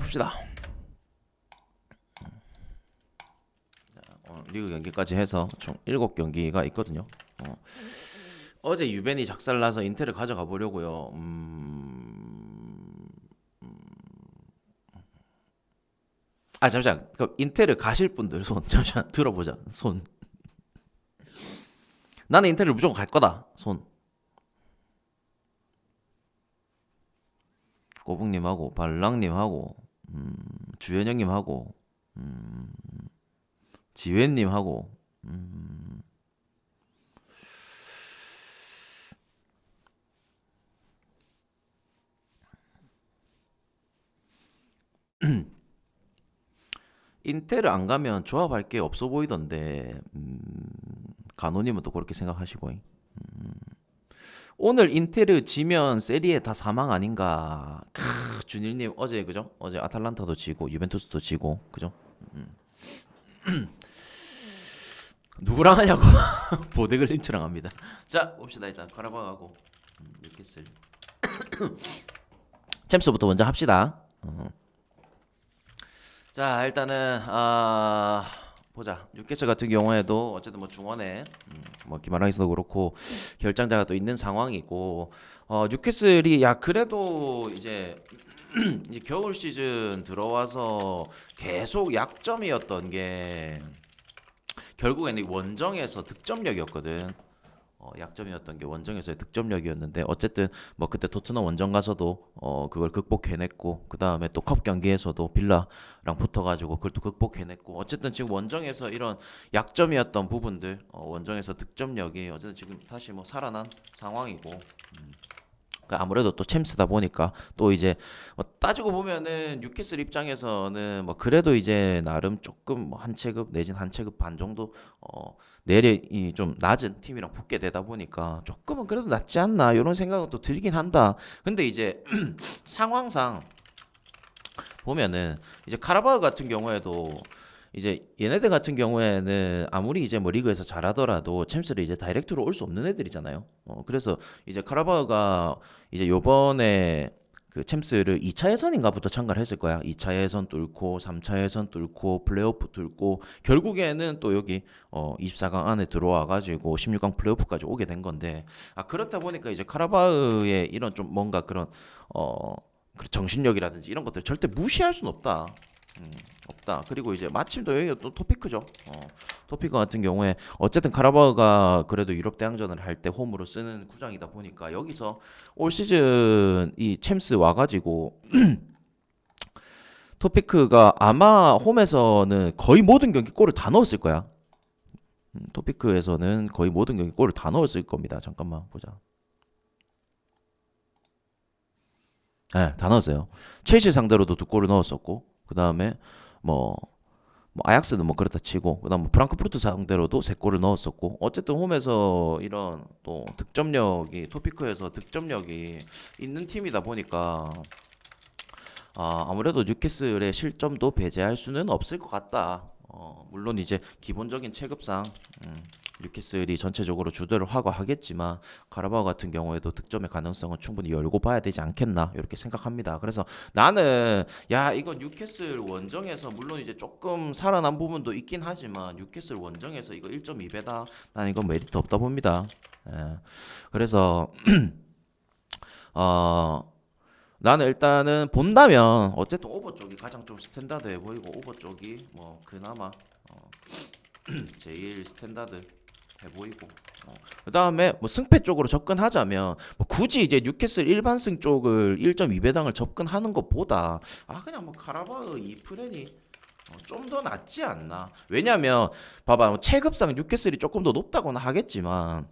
봅시다. 리그 경기까지 해서 총 7경기가 있거든요. 어제 유벤이 작살나서 인텔을 가져가 보려고요. 잠시만. 그 인텔을 가실 분들 손 잠시만 들어보자. 손. 나는 인텔을 무조건 갈 거다. 손. 꼬북님하고 발랑님하고 주현영님하고 지웬님하고 인텔을 안 가면 조합할 게 없어 보이던데 간호님은 또 그렇게 생각하시고 오늘 인테르 지면 세리에 다 사망 아닌가. 준일님 어제 그죠? 어제 아탈란타도 지고 유벤투스도 지고 그죠? 누구랑 하냐고. 보데글림츠랑 합니다. 자 봅시다. 일단 카라바오하고 뉴캐슬 챔스부터 먼저 합시다. 자 일단은 보자. 뉴캐슬 같은 경우에도 어쨌든 뭐 중원에 뭐 기마라이스도 그렇고 결장자가 또 있는 상황이고 뉴캐슬이 그래도 이제 이제 겨울 시즌 들어와서 계속 약점이었던 게 결국에는 원정에서 득점력이었거든. 약점이었던 게 원정에서의 득점력이었는데 어쨌든 뭐 그때 토트넘 원정 가서도 그걸 극복해냈고 그 다음에 또 컵 경기에서도 빌라랑 붙어가지고 그걸 또 극복해냈고 어쨌든 지금 원정에서 이런 약점이었던 부분들 원정에서 득점력이 어쨌든 지금 다시 뭐 살아난 상황이고 아무래도 또 챔스다 보니까 또 이제 따지고 보면은 뉴캐슬 입장에서는 뭐 그래도 이제 나름 조금 뭐 한 체급 내진 한 체급 반 정도 내력이 좀 낮은 팀이랑 붙게 되다 보니까 조금은 그래도 낫지 않나 이런 생각은 또 들긴 한다. 근데 이제 상황상 보면은 이제 카라바오 같은 경우에도 이제 얘네들 같은 경우에는 아무리 이제 뭐 리그에서 잘하더라도 챔스를 이제 다이렉트로 올 수 없는 애들이잖아요. 그래서 이제 카라바오가 이제 요번에 그 챔스를 2차 예선인가부터 참가를 했을 거야. 2차 예선 뚫고 3차 예선 뚫고 플레이오프 뚫고 결국에는 또 여기 24강 안에 들어와 가지고 16강 플레이오프까지 오게 된 건데 그렇다 보니까 이제 카라바오의 이런 좀 뭔가 그런 정신력이라든지 이런 것들 절대 무시할 수는 없다. 없다. 그리고 이제 마침 또 여기가 또 토피크죠. 토피크 같은 경우에 어쨌든 카라바오가 그래도 유럽 대항전을 할 때 홈으로 쓰는 구장이다 보니까 여기서 올 시즌 이 챔스 와가지고 토피크가 아마 홈에서는 거의 모든 경기 골을 다 넣었을 거야. 토피크에서는 거의 모든 경기 골을 다 넣었을 겁니다. 잠깐만 보자. 네, 다 넣었어요. 첼시 상대로도 2골을 넣었었고 그 다음에 뭐 아약스는 뭐 그렇다 치고 그다음 뭐 프랑크푸르트 상대로도 3골을 넣었었고 어쨌든 홈에서 이런 또 득점력이 토피크에서 득점력이 있는 팀이다 보니까 아무래도 뉴캐슬의 실점도 배제할 수는 없을 것 같다. 물론 이제 기본적인 체급상 뉴캐슬이 전체적으로 주도를 하고 하겠지만 카라바오 같은 경우에도 득점의 가능성은 충분히 열고 봐야 되지 않겠나 이렇게 생각합니다. 그래서 나는 이거 뉴캐슬 원정에서 물론 이제 조금 살아난 부분도 있긴 하지만 뉴캐슬 원정에서 이거 1.2배다. 난 이건 메리트 없다 봅니다. 그래서 나는 일단은 본다면 어쨌든 오버 쪽이 가장 좀 스탠다드해 보이고 오버 쪽이 뭐 그나마 제일 스탠다드 해 보이고 그 다음에 뭐 승패 쪽으로 접근하자면 뭐 굳이 이제 뉴캐슬 일반승 쪽을 1.2배당을 접근하는 것보다 그냥 뭐 카라바오 이 프렌이 좀 더 낫지 않나. 왜냐면 봐봐 뭐 체급상 뉴캐슬이 조금 더 높다고는 하겠지만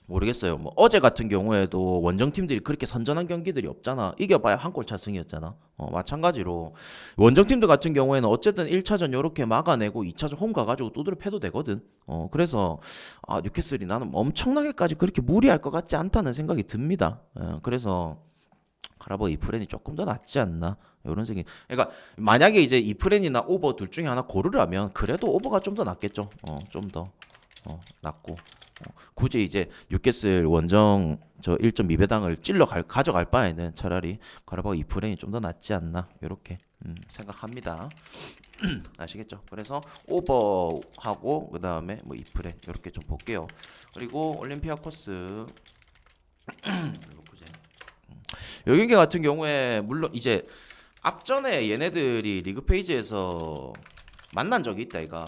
모르겠어요. 뭐 어제 같은 경우에도 원정팀들이 그렇게 선전한 경기들이 없잖아. 이겨봐야 한 골 차승이었잖아. 마찬가지로 원정팀들 같은 경우에는 어쨌든 1차전 요렇게 막아내고 2차전 홈 가가지고 두드려 패도 되거든. 그래서 뉴캐슬이 나는 엄청나게까지 그렇게 무리할 것 같지 않다는 생각이 듭니다. 그래서 카라바오 이프렌이 조금 더 낫지 않나 이런 생각이. 그러니까 만약에 이제 이프렌이나 오버 둘 중에 하나 고르라면 그래도 오버가 좀 더 낫겠죠. 좀 더 낫고 굳이 이제 뉴캐슬 원정 저 1.2배당을 가져갈 바에는 차라리 카라바오 이프렌이 좀 더 낫지 않나 이렇게 생각합니다. 아시겠죠? 그래서 오버하고 그 다음에 뭐 이프렌 이렇게 좀 볼게요. 그리고 올림피아코스 요 경기 같은 경우에 물론 이제 앞전에 얘네들이 리그 페이지에서 만난 적이 있다 이가.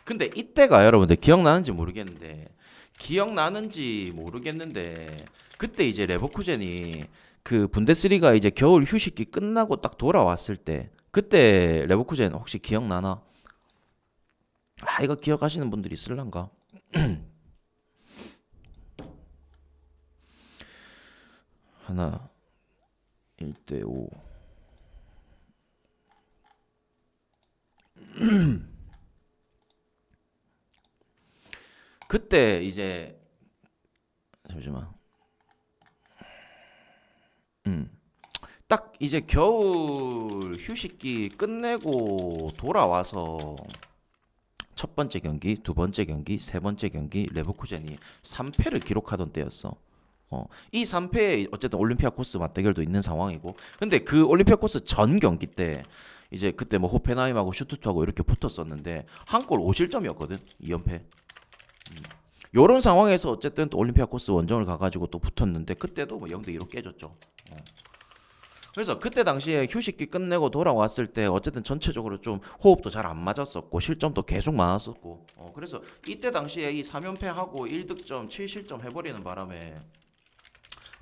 근데 이때가 여러분들 기억나는지 모르겠는데 그때 이제 레버쿠젠이 그 분데스리가 이제 겨울 휴식기 끝나고 딱 돌아왔을 때 그때 레버쿠젠 혹시 기억나나? 아 이거 기억하시는 분들이 있을란가? 하나 1대5 그때 이제 잠시만 딱 이제 겨울 휴식기 끝내고 돌아와서 첫 번째 경기, 두 번째 경기, 세 번째 경기 레버쿠젠이 3패를 기록하던 때였어. 이 3패에 어쨌든 올림피아코스 맞대결도 있는 상황이고 근데 그 올림피아코스 전 경기 때 이제 그때 뭐 호펜하임하고 슈투트하고 이렇게 붙었었는데 한 골 5실점이었거든 2연패. 요런 상황에서 어쨌든 또 올림피아코스 원정을 가가지고 또 붙었는데 그때도 뭐 0대2로 깨졌죠. 그래서 그때 당시에 휴식기 끝내고 돌아왔을 때 어쨌든 전체적으로 좀 호흡도 잘 안 맞았었고 실점도 계속 많았었고 그래서 이때 당시에 이 3연패하고 1득점 7실점 해버리는 바람에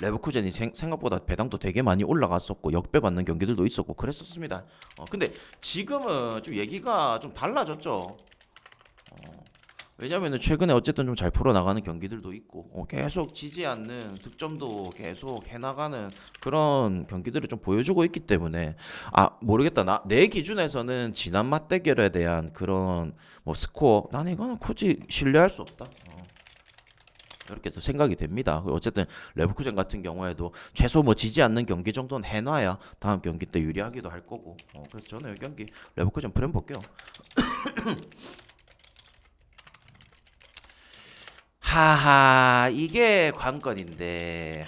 레버쿠젠이 생각보다 배당도 되게 많이 올라갔었고 역배받는 경기들도 있었고 그랬었습니다. 근데 지금은 좀 얘기가 좀 달라졌죠. 왜냐면은 최근에 어쨌든 좀 잘 풀어나가는 경기들도 있고 계속 지지 않는 득점도 계속 해나가는 그런 경기들을 좀 보여주고 있기 때문에 모르겠다 내 기준에서는 지난 맞대결에 대한 그런 뭐 스코어 나는 이거는 굳이 신뢰할 수 없다. 이렇게 또 생각이 됩니다. 어쨌든 레버쿠젠 같은 경우에도 최소 뭐 지지 않는 경기 정도는 해놔야 다음 경기 때 유리하기도 할 거고 그래서 저는 이 경기 레버쿠젠 프렘 볼게요. 하하 이게 관건인데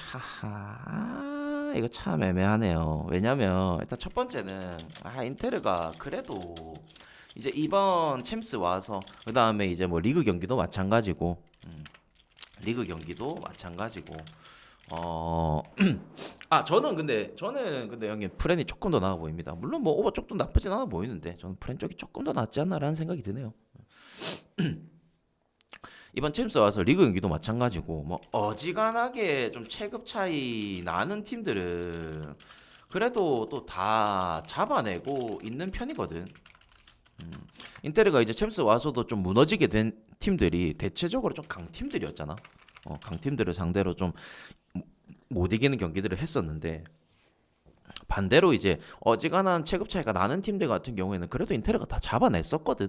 이거 참 애매하네요. 왜냐면 일단 첫 번째는 인테르가 그래도 이제 이번 챔스 와서 그 다음에 이제 뭐 리그 경기도 마찬가지고 저는 근데 형님 프렌이 조금 더 나아 보입니다. 물론 뭐 오버 쪽도 나쁘진 않아 보이는데 저는 프렌 쪽이 조금 더 낫지 않나라는 생각이 드네요. 이번 챔스 와서 리그 경기도 마찬가지고 뭐 어지간하게 좀 체급 차이 나는 팀들은 그래도 또 다 잡아내고 있는 편이거든. 인테르가 이제 챔스 와서도 좀 무너지게 된 팀들이 대체적으로 좀 강팀들이었잖아. 강팀들을 상대로 좀 못 이기는 경기들을 했었는데 반대로 이제 어지간한 체급 차이가 나는 팀들 같은 경우에는 그래도 인테르가 다 잡아냈었거든.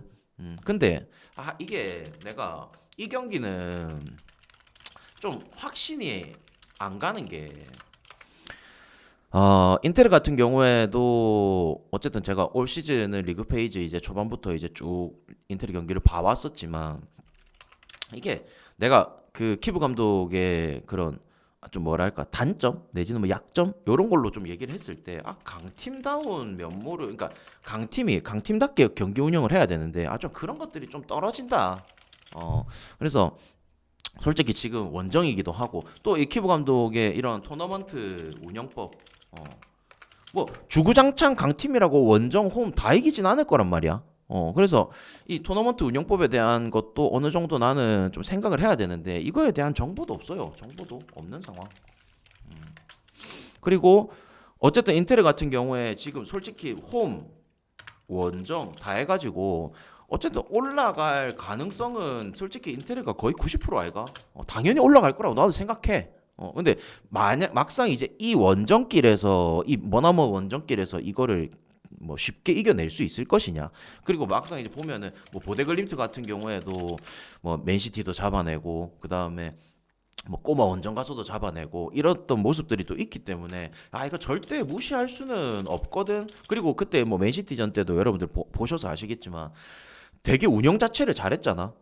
근데 이게 내가 이 경기는 좀 확신이 안 가는 게 인테르 같은 경우에도 어쨌든 제가 올 시즌은 리그 페이지 이제 초반부터 이제 쭉 인테르 경기를 봐왔었지만 이게 내가 그 키브 감독의 그런 좀 뭐랄까 단점 내지는 뭐 약점 요런 걸로 좀 얘기를 했을 때 강팀다운 면모를 그러니까 강팀답게 경기 운영을 해야 되는데 좀 그런 것들이 좀 떨어진다. 그래서 솔직히 지금 원정이기도 하고 또 이 키브 감독의 이런 토너먼트 운영법 뭐 주구장창 강팀이라고 원정 홈 다 이기진 않을 거란 말이야. 그래서 이 토너먼트 운영법에 대한 것도 어느 정도 나는 좀 생각을 해야 되는데 이거에 대한 정보도 없어요. 정보도 없는 상황. 그리고 어쨌든 인테르 같은 경우에 지금 솔직히 홈, 원정 다 해가지고 어쨌든 올라갈 가능성은 솔직히 인테르가 거의 90% 아이가? 당연히 올라갈 거라고 나도 생각해. 근데 막상 이제 이 원정길에서 이 머나먼 원정길에서 이거를 뭐 쉽게 이겨낼 수 있을 것이냐. 그리고 막상 이제 보면은 뭐 보데글림트 같은 경우에도 뭐 맨시티도 잡아내고 그 다음에 뭐 꼬마 원정 가서도 잡아내고 이랬던 모습들이 또 있기 때문에 이거 절대 무시할 수는 없거든. 그리고 그때 뭐 맨시티전 때도 여러분들 보셔서 아시겠지만 되게 운영 자체를 잘했잖아.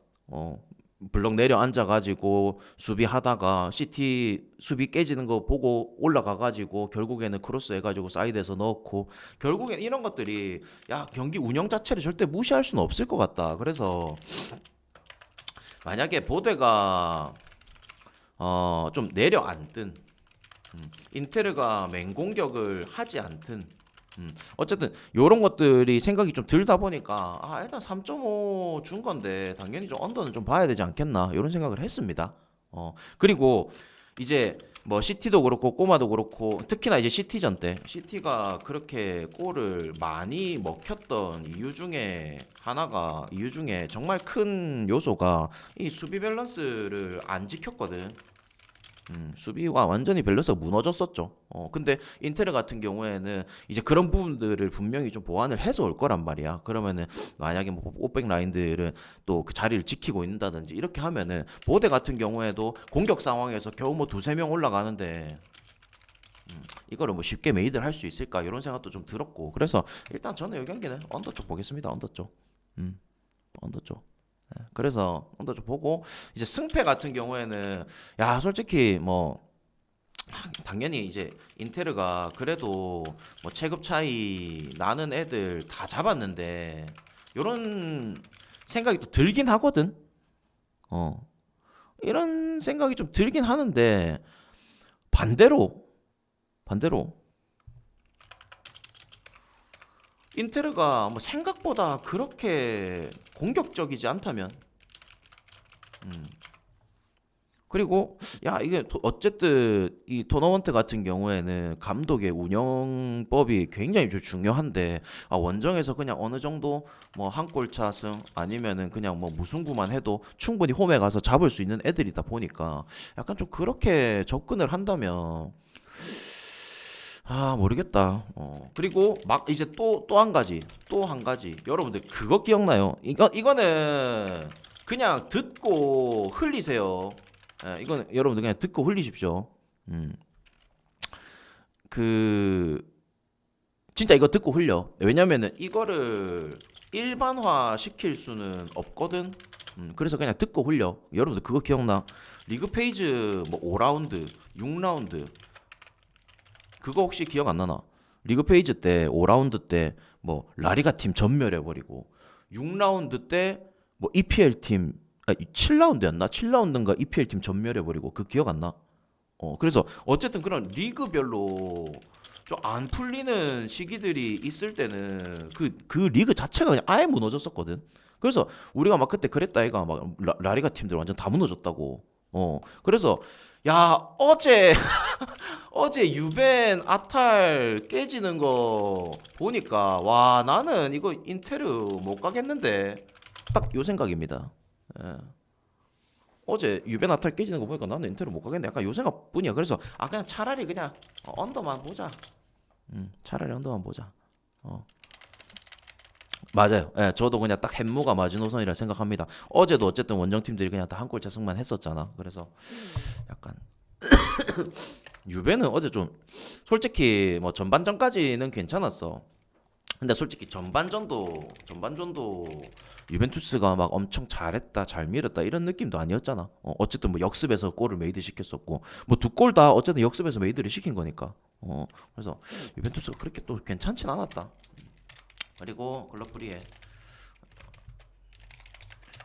블럭 내려 앉아가지고 수비하다가 CT 수비 깨지는 거 보고 올라가가지고 결국에는 크로스 해가지고 사이드에서 넣고 결국엔 이런 것들이 야 경기 운영 자체를 절대 무시할 수는 없을 것 같다. 그래서 만약에 보드가 좀 내려앉든 인테르가 맹공격을 하지 않든 어쨌든 요런 것들이 생각이 좀 들다 보니까 일단 3.5 준 건데 당연히 좀 언더는 좀 봐야 되지 않겠나 이런 생각을 했습니다. 그리고 이제 뭐 시티도 그렇고 꼬마도 그렇고 특히나 이제 시티전 때 시티가 그렇게 골을 많이 먹혔던 이유 중에 정말 큰 요소가 이 수비 밸런스를 안 지켰거든. 수비가 완전히 밸런스가 무너졌었죠. 근데 인테르 같은 경우에는 이제 그런 부분들을 분명히 좀 보완을 해서 올 거란 말이야. 그러면은 만약에 뭐 오백 라인들은 또 그 자리를 지키고 있다든지 이렇게 하면은 보대 같은 경우에도 공격 상황에서 겨우 뭐 두세 명 올라가는데 이거를 뭐 쉽게 메이드를 할 수 있을까 이런 생각도 좀 들었고 그래서 일단 저는 이 경기는 언더 쪽 보겠습니다. 언더 쪽. 언더 쪽. 그래서 언더 쪽 보고 이제 승패 같은 경우에는 야 솔직히 뭐 당연히 이제 인테르가 그래도 뭐 체급 차이 나는 애들 다 잡았는데 요런 생각이 또 들긴 하거든. 이런 생각이 좀 들긴 하는데 반대로 인테르가 뭐 생각보다 그렇게 공격적이지 않다면 그리고 야 이게 어쨌든 이 토너먼트 같은 경우에는 감독의 운영법이 굉장히 좀 중요한데 원정에서 그냥 어느 정도 뭐 한 골 차승 아니면은 그냥 뭐 무승부만 해도 충분히 홈에 가서 잡을 수 있는 애들이다 보니까 약간 좀 그렇게 접근을 한다면 모르겠다. 그리고 막 이제 또 한 가지 여러분들 그거 기억나요? 이거는 그냥 듣고 흘리세요. 이건 여러분들 그냥 듣고 흘리십시오. 그 진짜 이거 듣고 흘려. 왜냐면은 이거를 일반화 시킬 수는 없거든. 그래서 그냥 듣고 흘려. 여러분들 그거 기억나? 리그 페이지 뭐 5라운드, 6라운드 그거 혹시 기억 안 나나? 리그 페이지 때 5라운드 때 뭐 라리가 팀 전멸해버리고 6라운드 때 뭐 EPL 팀 7라운드였나? 7라운드인가 EPL 팀 전멸해버리고 그 기억 안 나? 그래서 어쨌든 그런 리그별로 좀 안 풀리는 시기들이 있을 때는 그 리그 자체가 그냥 아예 무너졌었거든. 그래서 우리가 막 그때 그랬다 아이가 막 라리가 팀들 완전 다 무너졌다고. 그래서 야 어제 어제 유벤 아탈 깨지는 거 보니까 와 나는 이거 인테르 못 가겠는데 딱 요 생각입니다. 예. 어제 유벤 아탈 깨지는 거 보니까 나는 인테르 못 가겠네. 약간 요 생각뿐이야. 그래서 그냥 차라리 그냥 언더만 보자. 차라리 언더만 보자. 어. 맞아요. 예, 저도 그냥 딱 햄모가 마지노선이라 생각합니다. 어제도 어쨌든 원정팀들이 그냥 다 한 골 차승만 했었잖아. 그래서 약간 유벤은 어제 좀 솔직히 뭐 전반전까지는 괜찮았어. 근데 솔직히 전반전도 유벤투스가 막 엄청 잘했다, 잘 밀었다 이런 느낌도 아니었잖아. 어쨌든 뭐 역습에서 골을 메이드 시켰었고 뭐 두 골 다 어쨌든 역습에서 메이드를 시킨 거니까. 그래서 유벤투스가 그렇게 또 괜찮진 않았다. 그리고 글러브리에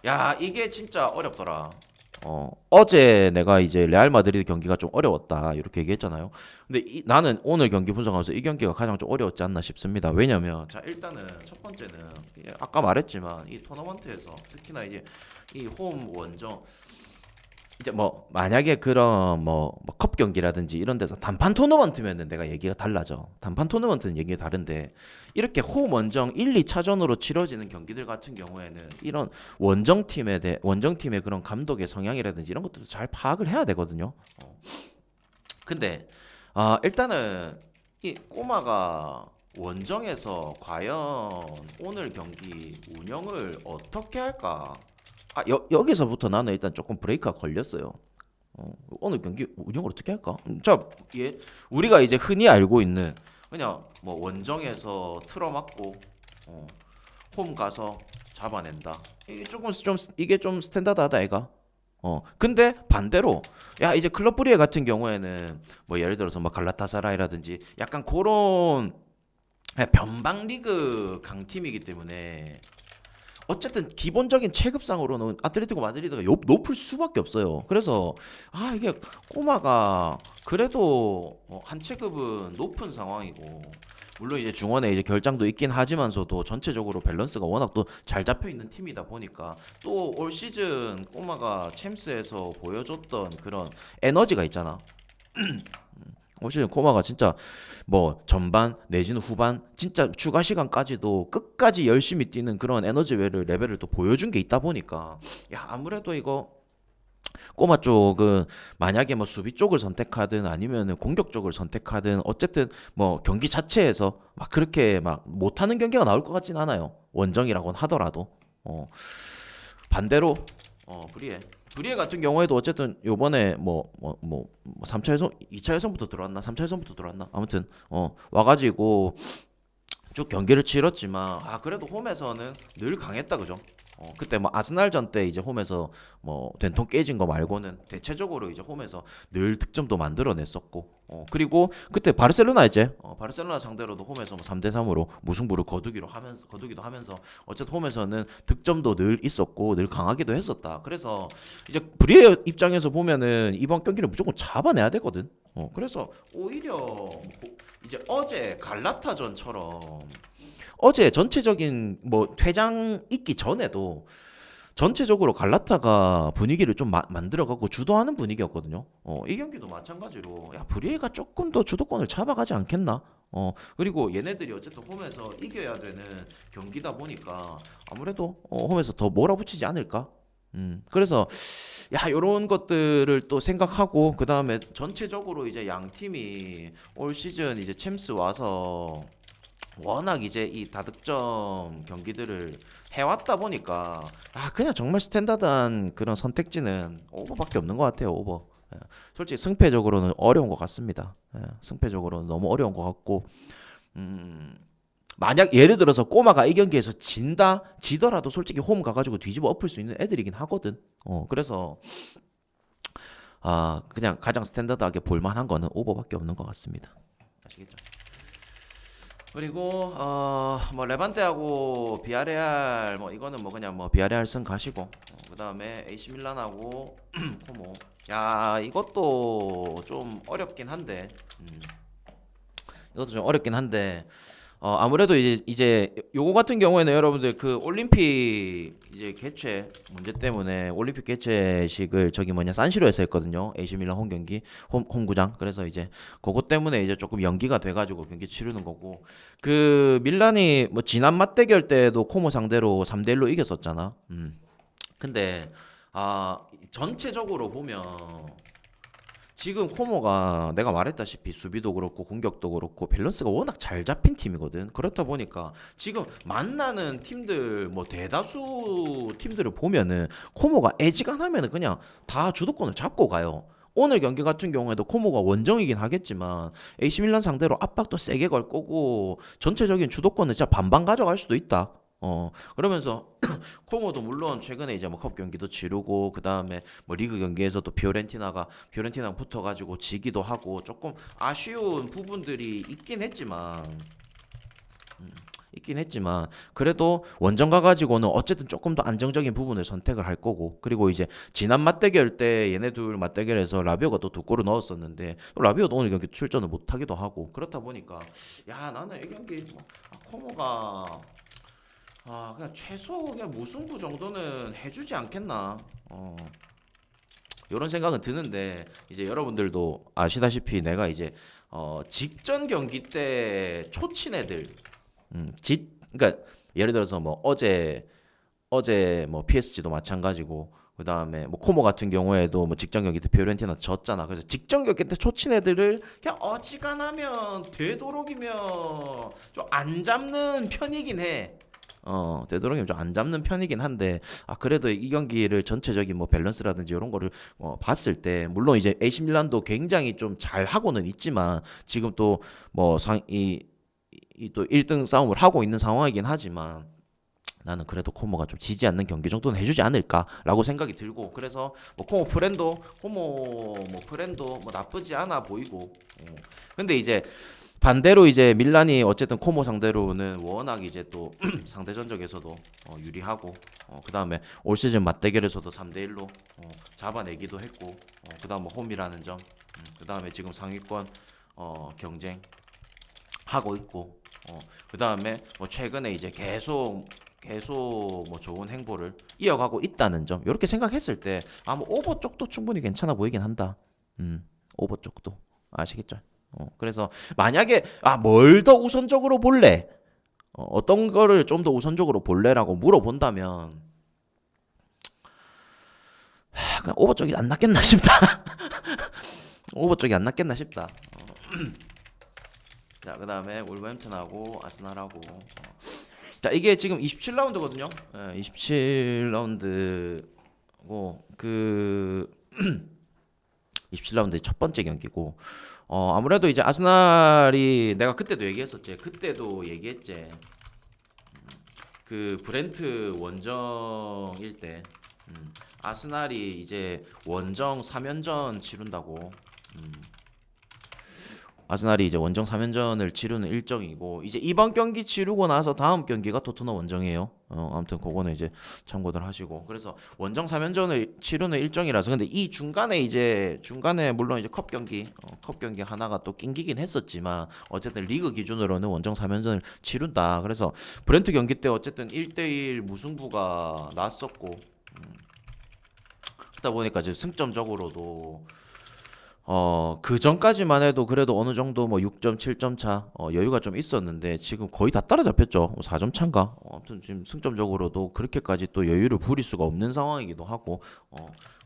야 이게 진짜 어렵더라. 어제 내가 이제 레알 마드리드 경기가 좀 어려웠다 이렇게 얘기했잖아요. 근데 나는 오늘 경기 분석하면서 이 경기가 가장 좀 어려웠지 않나 싶습니다. 왜냐면 자 일단은 첫 번째는 아까 말했지만 이 토너먼트에서 특히나 이제 이 홈 원정 이제 뭐 만약에 그런 뭐 컵 경기라든지 이런 데서 단판 토너먼트면은 내가 얘기가 달라져. 단판 토너먼트는 얘기가 다른데 이렇게 홈 원정 1, 2차전으로 치러지는 경기들 같은 경우에는 이런 원정팀의 그런 감독의 성향이라든지 이런 것들도 잘 파악을 해야 되거든요. 근데 일단은 이 꼬마가 원정에서 과연 오늘 경기 운영을 어떻게 할까? 여기서부터 나는 일단 조금 브레이크가 걸렸어요. 오늘 경기 운영을 어떻게 할까? 자, 우리가 이제 흔히 알고 있는 그냥 뭐 원정에서 틀어막고 홈 가서 잡아낸다. 이게 조금 좀 이게 좀 스탠다드하다 애가. 근데 반대로 야 이제 클럽 브리에 같은 경우에는 뭐 예를 들어서 뭐 갈라타사라이라든지 약간 그런 변방 리그 강팀이기 때문에 어쨌든 기본적인 체급상으로는 아틀레티코 마드리드가 높을 수밖에 없어요. 그래서 이게 꼬마가 그래도 한 체급은 높은 상황이고 물론 이제 중원에 이제 결장도 있긴 하지만서도 전체적으로 밸런스가 워낙 또 잘 잡혀 있는 팀이다 보니까 또 올 시즌 꼬마가 챔스에서 보여줬던 그런 에너지가 있잖아. 올 시즌 꼬마가 진짜 뭐 전반 내지는 후반 진짜 추가 시간까지도 끝까지 열심히 뛰는 그런 에너지 레벨을 또 보여준 게 있다 보니까 야 아무래도 이거 꼬마 쪽은 만약에 뭐 수비 쪽을 선택하든 아니면은 공격 쪽을 선택하든 어쨌든 뭐 경기 자체에서 막 그렇게 막 못하는 경기가 나올 것 같진 않아요. 원정이라고는 하더라도 반대로 브리에 같은 경우에도 어쨌든 요번에 3차 예선 2차 예선부터 들어왔나 3차 예선부터 들어왔나 아무튼 와가지고 쭉 경기를 치렀지만 그래도 홈에서는 늘 강했다 그죠? 그때 뭐 아스날전 때 이제 홈에서 뭐 된통 깨진 거 말고는 대체적으로 이제 홈에서 늘 득점도 만들어냈었고 그리고 그때 바르셀로나 상대로도 홈에서 뭐 3대 3으로 무승부를 거두기도 하면서 어쨌든 홈에서는 득점도 늘 있었고 늘 강하기도 했었다. 그래서 이제 브리에 입장에서 보면은 이번 경기는 무조건 잡아내야 되거든. 그래서 오히려 이제 어제 갈라타전처럼 어제 전체적인 뭐 퇴장 있기 전에도 전체적으로 갈라타가 분위기를 좀 만들어가고 주도하는 분위기였거든요. 이 경기도 마찬가지로 야 브리에가 조금 더 주도권을 잡아가지 않겠나? 그리고 얘네들이 어쨌든 홈에서 이겨야 되는 경기다 보니까 아무래도 홈에서 더 몰아붙이지 않을까? 그래서 야 요런 것들을 또 생각하고 그 다음에 전체적으로 이제 양 팀이 올 시즌 이제 챔스 와서 워낙 이제 이 다득점 경기들을 해왔다 보니까 그냥 정말 스탠다드한 그런 선택지는 오버밖에 없는 것 같아요. 오버. 솔직히 승패적으로는 어려운 것 같습니다. 승패적으로는 너무 어려운 것 같고 만약 예를 들어서 꼬마가 이 경기에서 지더라도 솔직히 홈 가가지고 뒤집어 엎을 수 있는 애들이긴 하거든. 그래서 그냥 가장 스탠다드하게 볼만한 거는 오버밖에 없는 것 같습니다. 아시겠죠? 그리고 뭐 레반테하고 비아레알 뭐 이거는 뭐 그냥 뭐 비아레알 승 가시고 그다음에 AC 밀란하고 코모 야 이것도 좀 어렵긴 한데 아무래도 이제 요거 같은 경우에는 여러분들 그 올림픽 이제 개최 문제 때문에 올림픽 개최식을 산시로에서 했거든요. AC 밀란 홈 경기 홈구장. 그래서 이제 그거 때문에 이제 조금 연기가 돼가지고 경기 치르는 거고 그 밀란이 뭐 지난 맞대결 때도 코모 상대로 3대1로 이겼었잖아. 근데 전체적으로 보면 지금 코모가 내가 말했다시피 수비도 그렇고 공격도 그렇고 밸런스가 워낙 잘 잡힌 팀이거든. 그렇다 보니까 지금 만나는 팀들 뭐 대다수 팀들을 보면은 코모가 애지간하면은 그냥 다 주도권을 잡고 가요. 오늘 경기 같은 경우에도 코모가 원정이긴 하겠지만 AC 밀란 상대로 압박도 세게 걸 거고 전체적인 주도권은 진짜 반반 가져갈 수도 있다. 그러면서 코모도 물론 최근에 이제 뭐 컵 경기도 치르고 그 다음에 뭐 리그 경기에서도 피오렌티나가 붙어가지고 지기도 하고 조금 아쉬운 부분들이 있긴 했지만 그래도 원정 가가지고는 어쨌든 조금 더 안정적인 부분을 선택을 할 거고 그리고 이제 지난 맞대결 때 얘네 둘 맞대결에서 라비오가 또 두 골을 넣었었는데 또 라비오도 오늘 경기 출전을 못하기도 하고 그렇다 보니까 야 나는 이 경기 코모가 그냥 최소 그냥 무승부 정도는 해주지 않겠나. 이런 생각은 드는데 이제 여러분들도 아시다시피 내가 이제 직전 경기 때 초친 애들, 그러니까 예를 들어서 뭐 어제 뭐 PSG도 마찬가지고 그 다음에 뭐 코모 같은 경우에도 뭐 직전 경기 때 피오렌티나 졌잖아. 그래서 직전 경기 때 초친 애들을 그냥 어지간하면 되도록이면 좀 안 잡는 편이긴 해. 되도록이면 좀 안 잡는 편이긴 한데 그래도 이 경기를 전체적인 뭐 밸런스라든지 이런 거를 봤을 때 물론 이제 AC 밀란도 굉장히 좀 잘 하고는 있지만 지금 또 뭐 또 1등 싸움을 하고 있는 상황이긴 하지만 나는 그래도 코모가 좀 지지 않는 경기 정도는 해주지 않을까라고 생각이 들고 그래서 뭐 코모 뭐 프렌도 뭐 나쁘지 않아 보이고 근데 이제 반대로 이제 밀란이 어쨌든 코모 상대로는 워낙 이제 또 상대 전적에서도 유리하고 그다음에 올 시즌 맞대결에서도 3대1로 잡아내기도 했고 그다음 뭐 홈이라는 점 그다음에 지금 상위권 경쟁 하고 있고 그다음에 뭐 최근에 이제 계속 뭐 좋은 행보를 이어가고 있다는 점 이렇게 생각했을 때 뭐 오버 쪽도 충분히 괜찮아 보이긴 한다. 오버 쪽도 아시겠죠? 그래서 만약에 뭘 더 우선적으로 볼래? 어떤 거를 좀 더 우선적으로 볼래라고 물어본다면 그냥 오버 쪽이 안 낫겠나 싶다. 오버 쪽이 안 낫겠나 싶다. 자, 그다음에 wolverhampton하고 아스날하고 자, 이게 지금 27라운드거든요. 27라운드고 그 27라운드 첫 번째 경기고 아무래도 이제 아스날이 내가 그때도 얘기했지. 그 브렌트 원정일 때 아스날이 이제 원정 3연전 치른다고 아스날이 이제 원정 3연전을 치르는 일정이고 이제 이번 경기 치르고 나서 다음 경기가 토트넘 원정이에요. 아무튼 그거는 이제 참고들 하시고 그래서 원정 3연전을 치르는 일정이라서 근데 이 중간에 물론 이제 컵 경기 하나가 또 낑기긴 했었지만 어쨌든 리그 기준으로는 원정 3연전을 치른다. 그래서 브렌트 경기 때 어쨌든 1대1 무승부가 났었고 그러다 보니까 이제 승점적으로도 그 전까지만 해도 그래도 어느 정도 뭐 6점, 7점 차 여유가 좀 있었는데 지금 거의 다 따라잡혔죠. 4점 차인가? 아무튼 지금 승점적으로도 그렇게까지 또 여유를 부릴 수가 없는 상황이기도 하고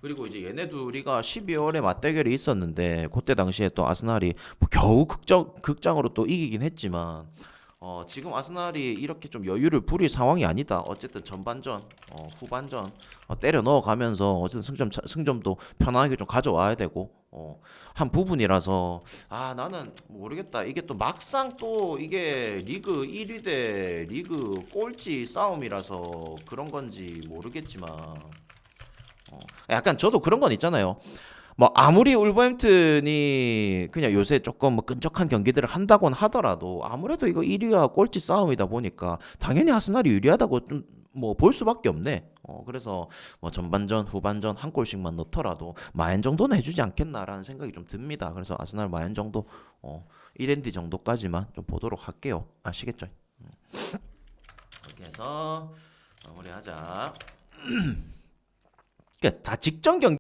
그리고 이제 얘네 둘이가 12월에 맞대결이 있었는데 그때 당시에 또 아스날이 뭐 겨우 극장으로 또 이기긴 했지만 지금 아스날이 이렇게 좀 여유를 부릴 상황이 아니다. 어쨌든 전반전, 후반전 때려 넣어가면서 어쨌든 승점도 편안하게 좀 가져와야 되고 한 부분이라서 나는 모르겠다. 이게 또 막상 또 이게 리그 1위 대 리그 꼴찌 싸움이라서 그런 건지 모르겠지만 약간 저도 그런 건 있잖아요. 뭐 아무리 울버햄튼이 그냥 요새 조금 뭐 끈적한 경기들을 한다곤 하더라도 아무래도 이거 1위와 꼴찌 싸움이다 보니까 당연히 아스날이 유리하다고 좀 뭐 볼 수밖에 없네. 그래서 뭐 전반전, 후반전 한 골씩만 넣더라도 마엔 정도는 해주지 않겠나라는 생각이 좀 듭니다. 그래서 아스날 마엔 정도 1엔디 정도까지만 좀 보도록 할게요. 아시겠죠? 이렇게 해서 마무리하자. 다 직전 경기.